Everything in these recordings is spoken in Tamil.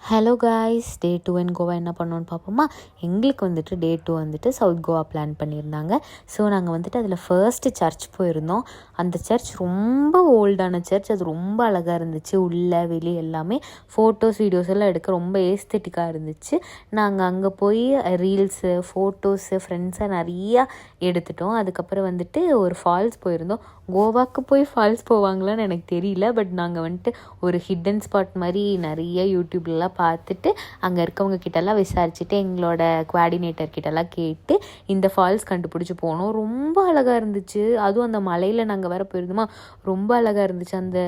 ஹலோ காய்ஸ், டே 2 இன் கோவா என்ன பண்ணோன்னு பார்ப்போமா. எங்களுக்கு வந்துட்டு டே 2 வந்துட்டு சவுத் கோவா பிளான் பண்ணியிருந்தாங்க. ஸோ நாங்கள் வந்துட்டு அதில் ஃபர்ஸ்ட்டு சர்ச் போயிருந்தோம். அந்த சர்ச் ரொம்ப ஓல்டான சர்ச். அது ரொம்ப அழகாக இருந்துச்சு. உள்ளே வெளியே எல்லாமே ஃபோட்டோஸ் வீடியோஸ் எல்லாம் எடுக்க ரொம்ப ஏஸ்தெட்டிக்காக இருந்துச்சு. நாங்கள் அங்கே போய் ரீல்ஸு ஃபோட்டோஸு ஃப்ரெண்ட்ஸாக நிறையா எடுத்துட்டோம். அதுக்கப்புறம் வந்துட்டு ஒரு ஃபால்ஸ் போயிருந்தோம். கோவாவுக்கு போய் ஃபால்ஸ் போவாங்களான்னு எனக்கு தெரியல. பட் நாங்கள் வந்துட்டு ஒரு ஹிடன் ஸ்பாட் மாதிரி நிறைய யூடியூப்லலாம் பார்த்துட்டு அங்கே இருக்கவங்க கிட்டலாம் விசாரிச்சுட்டு எங்களோட குவாடினேட்டர் கிட்டலாம் கேட்டு இந்த ஃபால்ஸ் கண்டுபிடிச்சி போனோம். ரொம்ப அழகாக இருந்துச்சு. அதுவும் அந்த மலையில் நாங்கள் வேறு போயிருந்தோமா, ரொம்ப அழகாக இருந்துச்சு. அந்த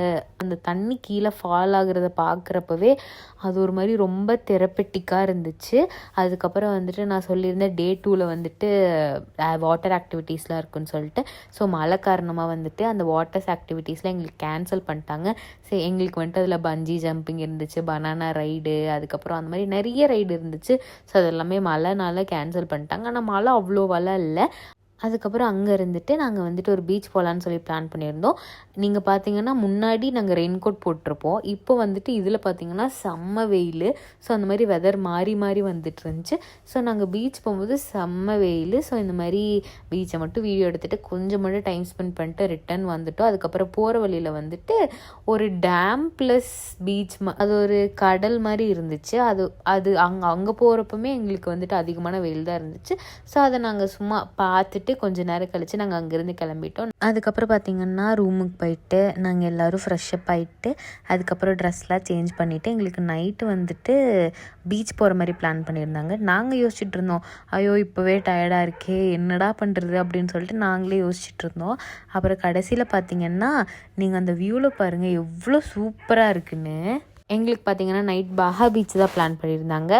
அந்த தண்ணி கீழே ஃபால் ஆகுறத பார்க்குறப்பவே அது ஒரு மாதிரி ரொம்ப தெரப்பெட்டிக்காக இருந்துச்சு. அதுக்கப்புறம் வந்துட்டு நான் சொல்லியிருந்தேன் டே 2ல் வந்துட்டு வாட்டர் ஆக்டிவிட்டீஸ்லாம் இருக்குன்னு சொல்லிட்டு. ஸோ மழை காரணமாக வந்துட்டு அந்த வாட்டர்ஸ் ஆக்டிவிட்டீஸ்லாம் எங்களுக்கு கேன்சல் பண்ணிட்டாங்க. சரி, எங்களுக்கு வந்துட்டு அதில் பஞ்சி ஜம்பிங் இருந்துச்சு, பனானா ரைடு, அதுக்கப்புறம் அந்த மாதிரி நிறைய ரைடு இருந்துச்சு. ஸோ அதெல்லாமே மழைனால கேன்சல் பண்ணிட்டாங்க. ஆனால் மழை அவ்வளோ வலை இல்லை. அதுக்கப்புறம் அங்கே இருந்துட்டு நாங்கள் வந்துட்டு ஒரு பீச் போகலான்னு சொல்லி பிளான் பண்ணியிருந்தோம். நீங்கள் பார்த்தீங்கன்னா முன்னாடி நாங்கள் ரெயின் கோட் போட்டிருப்போம். இப்போ வந்துட்டு இதில் பார்த்தீங்கன்னா செம்ம வெயில். ஸோ அந்த மாதிரி வெதர் மாறி மாறி வந்துட்டு இருந்துச்சு. ஸோ நாங்கள் பீச் போகும்போது செம்ம வெயில். ஸோ இந்த மாதிரி பீச்சை மட்டும் வீடியோ எடுத்துகிட்டு கொஞ்சம் மட்டும் டைம் ஸ்பெண்ட் பண்ணிட்டு ரிட்டர்ன் வந்துட்டோம். அதுக்கப்புறம் போகிற வழியில் வந்துட்டு ஒரு டேம் ப்ளஸ் பீச் அது ஒரு கடல் மாதிரி இருந்துச்சு. அது அங்கே போகிறப்பமே எங்களுக்கு வந்துட்டு அதிகமான வெயில் தான் இருந்துச்சு. ஸோ அதை நாங்கள் சும்மா பார்த்துட்டு கொஞ்சம் நேரம் கழித்து நாங்கள் அங்கேருந்து கிளம்பிட்டோம். அதுக்கப்புறம் பார்த்திங்கன்னா ரூமுக்கு போயிட்டு நாங்கள் எல்லோரும் ஃப்ரெஷ்ஷப் ஆகிட்டு அதுக்கப்புறம் ட்ரெஸ்லாம் சேஞ்ச் பண்ணிவிட்டு எங்களுக்கு நைட்டு வந்துட்டு பீச் போகிற மாதிரி பிளான் பண்ணியிருந்தாங்க. நாங்கள் யோசிச்சுட்டு இருந்தோம், ஐயோ இப்போவே டயர்டாக இருக்கே என்னடா பண்ணுறது அப்படின்னு சொல்லிட்டு நாங்களே யோசிச்சுட்டு இருந்தோம். அப்புறம் கடைசியில் பார்த்திங்கன்னா நீங்கள் அந்த வியூவில் பாருங்கள் எவ்வளோ சூப்பராக இருக்குன்னு. எங்களுக்கு பார்த்திங்கன்னா நைட் பாஹா பீச் தான் பிளான் பண்ணியிருந்தாங்க.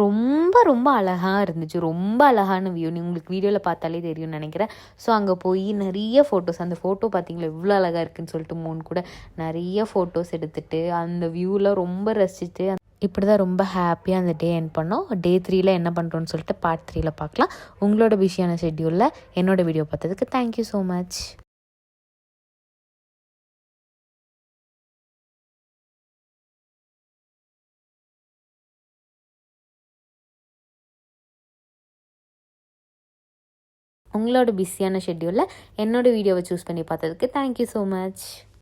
ரொம்ப ரொம்ப அழகாக இருந்துச்சு. ரொம்ப அழகான வியூ. உங்களுக்கு வீடியோவில் பார்த்தாலே தெரியும்னு நினைக்கிறேன். ஸோ அங்கே போய் நிறைய ஃபோட்டோஸ், அந்த ஃபோட்டோ பார்த்திங்களா எவ்வளோ அழகாக இருக்குதுன்னு சொல்லிட்டு மூணு கூட நிறைய ஃபோட்டோஸ் எடுத்துகிட்டு அந்த வியூவில் ரொம்ப ரசிச்சுட்டு இப்படி தான் ரொம்ப ஹாப்பியாக அந்த டே எண்ட் பண்ணோம். டே 3ல் என்ன பண்ணுறோன்னு சொல்லிட்டு பார்ட் 3ல் பார்க்கலாம். உங்களோட பிஸியான ஷெட்யூலில் என்னோடய வீடியோ பார்த்ததுக்கு தேங்க்யூ ஸோ மச். உங்களோட பிஸியான ஷெட்யூலில் என்னோடய வீடியோவை சூஸ் பண்ணி பார்த்ததுக்கு தேங்க்யூ ஸோ மச்.